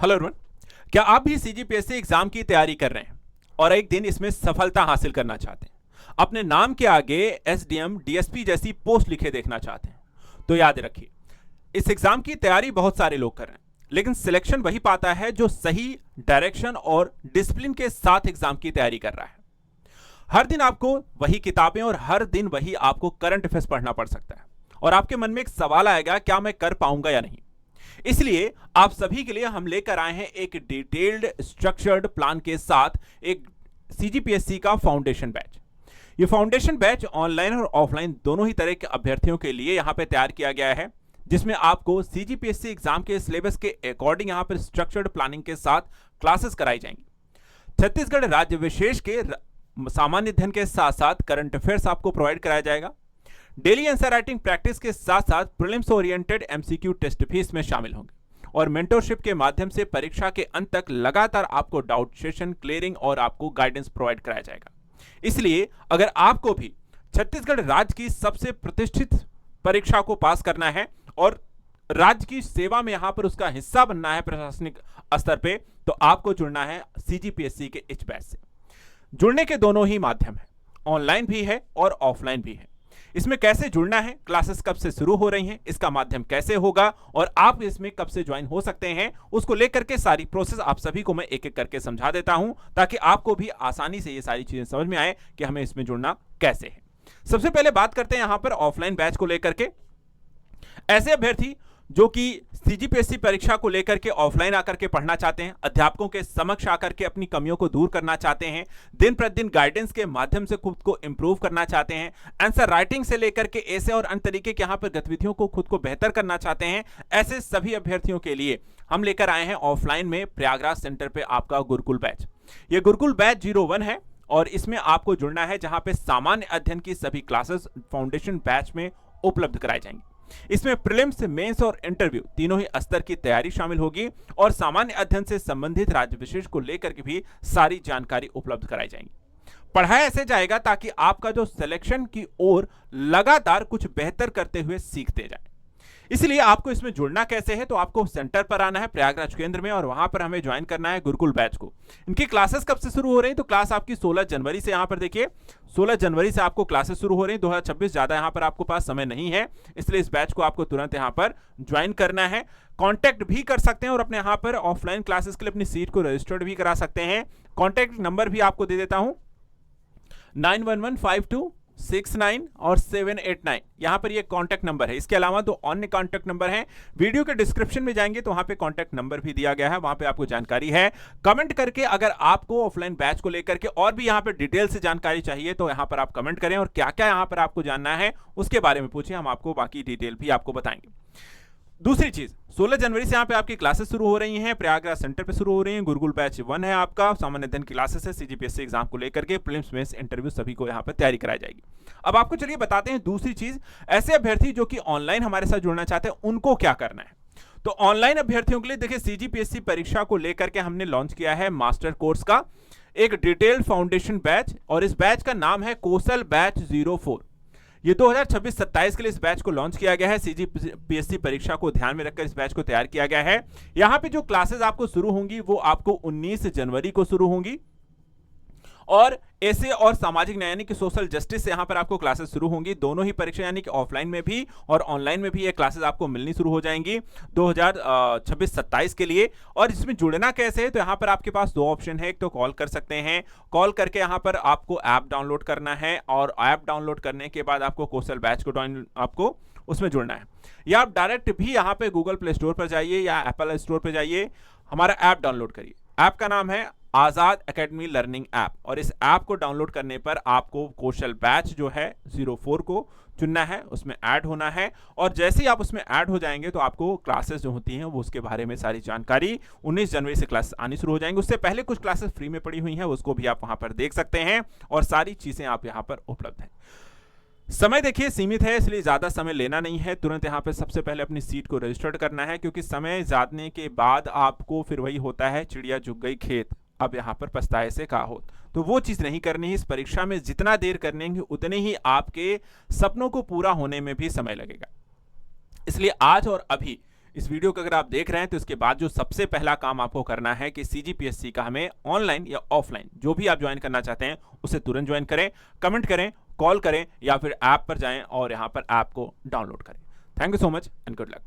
Hello everyone. क्या आप भी सीजीपीएससी एग्जाम की तैयारी कर रहे हैं और एक दिन इसमें सफलता हासिल करना चाहते हैं? अपने नाम के आगे एसडीएम डीएसपी जैसी पोस्ट लिखे देखना चाहते हैं? तो याद रखिए, इस एग्जाम की तैयारी बहुत सारे लोग कर रहे हैं, लेकिन सिलेक्शन वही पाता है जो सही डायरेक्शन और डिसिप्लिन के साथ एग्जाम की तैयारी कर रहा है। हर दिन आपको वही किताबें और हर दिन वही आपको करंट अफेयर्स पढ़ना पड़ सकता है और आपके मन में एक सवाल आएगा, क्या मैं कर पाऊंगा या नहीं। इसलिए आप सभी के लिए हम लेकर आए हैं एक डिटेल्ड स्ट्रक्चर्ड प्लान के साथ एक सीजीपीएससी का फाउंडेशन बैच। ये फाउंडेशन बैच ऑनलाइन और ऑफलाइन दोनों ही तरह के अभ्यर्थियों के लिए यहां पे तैयार किया गया है, जिसमें आपको सीजीपीएससी एग्जाम के सिलेबस के अकॉर्डिंग यहां पर स्ट्रक्चर्ड प्लानिंग के साथ क्लासेस कराई जाएंगी। छत्तीसगढ़ राज्य विशेष के सामान्य अध्ययन के साथ साथ करंट अफेयर्स आपको प्रोवाइड कराया जाएगा। डेली आंसर राइटिंग प्रैक्टिस के साथ साथ प्रीलिम्स ओरिएंटेड एमसीक्यू टेस्ट भी इसमें शामिल होंगे और मेंटरशिप के माध्यम से परीक्षा के अंत तक लगातार आपको डाउट सेशन क्लियरिंग और आपको गाइडेंस प्रोवाइड कराया जाएगा। इसलिए अगर आपको भी छत्तीसगढ़ राज्य की सबसे प्रतिष्ठित परीक्षा को पास करना है और राज्य की सेवा में यहां पर उसका हिस्सा बनना है प्रशासनिक स्तर पे, तो आपको जुड़ना है सीजीपीएससी के इस बैच से। जुड़ने के दोनों ही माध्यम है, ऑनलाइन भी है और ऑफलाइन भी है। इसमें कैसे जुड़ना है, क्लासेस कब से शुरू हो रही हैं, इसका माध्यम कैसे होगा और आप इसमें कब से ज्वाइन हो सकते हैं, उसको लेकर के सारी प्रोसेस आप सभी को मैं एक एक करके समझा देता हूं, ताकि आपको भी आसानी से ये सारी चीजें समझ में आए कि हमें इसमें जुड़ना कैसे है। सबसे पहले बात करते हैं यहां पर ऑफलाइन बैच को लेकर के। ऐसे अभ्यर्थी जो कि सीजीपीएससी परीक्षा को लेकर के ऑफलाइन आकर के पढ़ना चाहते हैं, अध्यापकों के समक्ष आकर के अपनी कमियों को दूर करना चाहते हैं, दिन प्रतिदिन गाइडेंस के माध्यम से खुद को इंप्रूव करना चाहते हैं, आंसर राइटिंग से लेकर के ऐसे और अन्य तरीके के यहां पर गतिविधियों को खुद को बेहतर करना चाहते हैं, ऐसे सभी अभ्यर्थियों के लिए हम लेकर आए हैं ऑफलाइन में प्रयागराज सेंटर पे आपका गुरुकुल बैच। ये गुरुकुल बैच 01 है और इसमें आपको जुड़ना है, जहां पे सामान्य अध्ययन की सभी क्लासेस फाउंडेशन बैच में उपलब्ध कराई जाएंगी। इसमें प्रीलिम्स, मेंस और इंटरव्यू तीनों ही स्तर की तैयारी शामिल होगी और सामान्य अध्ययन से संबंधित राज्य विशेष को लेकर के भी सारी जानकारी उपलब्ध कराई जाएगी। पढ़ाया ऐसे जाएगा ताकि आपका जो सिलेक्शन की ओर लगातार कुछ बेहतर करते हुए सीखते जाए। इसलिए आपको इसमें जुड़ना कैसे है, तो आपको सेंटर पर आना है प्रयागराज केंद्र में और वहां पर हमें ज्वाइन करना है गुरुकुल बैच को। इनकी क्लासेस कब से शुरू हो रही है, तो क्लास आपकी 16 जनवरी से, यहां पर देखिए 16 जनवरी से आपको क्लासेस शुरू हो रही है। 2026 ज्यादा यहां पर आपको पास समय नहीं है, इसलिए इस बैच को आपको तुरंत यहां पर ज्वाइन करना है। कॉन्टैक्ट भी कर सकते हैं और अपने यहां पर ऑफलाइन क्लासेस के लिए अपनी सीट को रजिस्टर्ड भी करा सकते हैं। कॉन्टैक्ट नंबर भी आपको दे देता हूं, 911526 और 789, यहां पर ये कांटेक्ट नंबर है। इसके अलावा दो अन्य कांटेक्ट नंबर हैं, वीडियो के डिस्क्रिप्शन में जाएंगे तो वहां पे कांटेक्ट नंबर भी दिया गया है, वहां पे आपको जानकारी है। कमेंट करके अगर आपको ऑफलाइन बैच को लेकर के और भी यहां पे डिटेल से जानकारी चाहिए तो यहां पर आप कमेंट करें और क्या क्या यहां पर आपको जानना है उसके बारे में पूछें, हम आपको बाकी डिटेल भी आपको बताएंगे। दूसरी चीज, 16 जनवरी से यहाँ पे आपकी क्लासेस शुरू हो रही हैं, प्रयागराज सेंटर पे शुरू हो रही हैं। गुरुकुल बैच 1 है आपका, सामान्य अध्ययन की क्लासेस है, सीजीपीएससी एग्जाम को लेकर के प्रीलिम्स, मेंस, इंटरव्यू सभी को यहाँ पे तैयारी कराई जाएगी। अब आपको चलिए बताते हैं दूसरी चीज, ऐसे अभ्यर्थी जो कि ऑनलाइन हमारे साथ जुड़ना चाहते हैं उनको क्या करना है। तो ऑनलाइन अभ्यर्थियों के लिए देखिए, सीजीपीएससी परीक्षा को लेकर के हमने लॉन्च किया है मास्टर कोर्स का एक डिटेल्ड फाउंडेशन बैच और इस बैच का नाम है कौशल बैच 04। ये 2026-27 के लिए इस बैच को लॉन्च किया गया है। सीजीपीएससी परीक्षा को ध्यान में रखकर इस बैच को तैयार किया गया है। यहां पे जो क्लासेस आपको शुरू होंगी वो आपको 19 जनवरी को शुरू होंगी और ऐसे और सामाजिक न्याय यानी कि सोशल जस्टिस से यहां पर आपको क्लासेस शुरू होंगी। दोनों ही परीक्षा यानी कि ऑफलाइन में भी और ऑनलाइन में भी ये क्लासेस आपको मिलनी शुरू हो जाएंगी 2026-27 के लिए। और इसमें जुड़ना कैसे है, तो यहां पर आपके पास दो ऑप्शन है, एक तो कॉल कर सकते हैं, कॉल करके यहां पर आपको ऐप डाउनलोड करना है और ऐप डाउनलोड करने के बाद आपको कौशल बैच को आपको उसमें जुड़ना है, या आप डायरेक्ट भी यहां पे गूगल प्ले स्टोर पर जाइए या एप्पल स्टोर पर जाइए, हमारा ऐप डाउनलोड करिए। ऐप का नाम है आजाद एकेडमी लर्निंग ऐप और इस ऐप को डाउनलोड करने पर आपको कौशल बैच जो है 04 को चुनना है, उसमें ऐड होना है और जैसे ही आप उसमें ऐड हो जाएंगे तो आपको क्लासेस जो होती हैं वो उसके बारे में सारी जानकारी 19 जनवरी से क्लास आनी शुरू हो जाएंगी। उससे पहले कुछ क्लासेस फ्री में पड़ी हुई हैं, उसको भी आप वहां पर देख सकते हैं और सारी चीजें आप यहां पर उपलब्ध हैं। समय देखिए सीमित है, इसलिए ज्यादा समय लेना नहीं है, तुरंत यहाँ पे सबसे पहले अपनी सीट को रजिस्टर्ड करना है, क्योंकि समय जाने के बाद आपको फिर वही होता है, चिड़िया चुग गई खेत, अब यहाँ पर पछताए से का होत, तो वो चीज नहीं करनी है। इस परीक्षा में जितना देर करेंगे उतने ही आपके सपनों को पूरा होने में भी समय लगेगा। इसलिए आज और अभी इस वीडियो को अगर आप देख रहे हैं तो इसके बाद जो सबसे पहला काम आपको करना है कि सीजीपीएससी का हमें ऑनलाइन या ऑफलाइन जो भी आप ज्वाइन करना चाहते हैं उसे तुरंत ज्वाइन करें, कमेंट करें, कॉल करें या फिर ऐप पर जाएं और यहां पर ऐप को डाउनलोड करें। Thank you so much and good luck.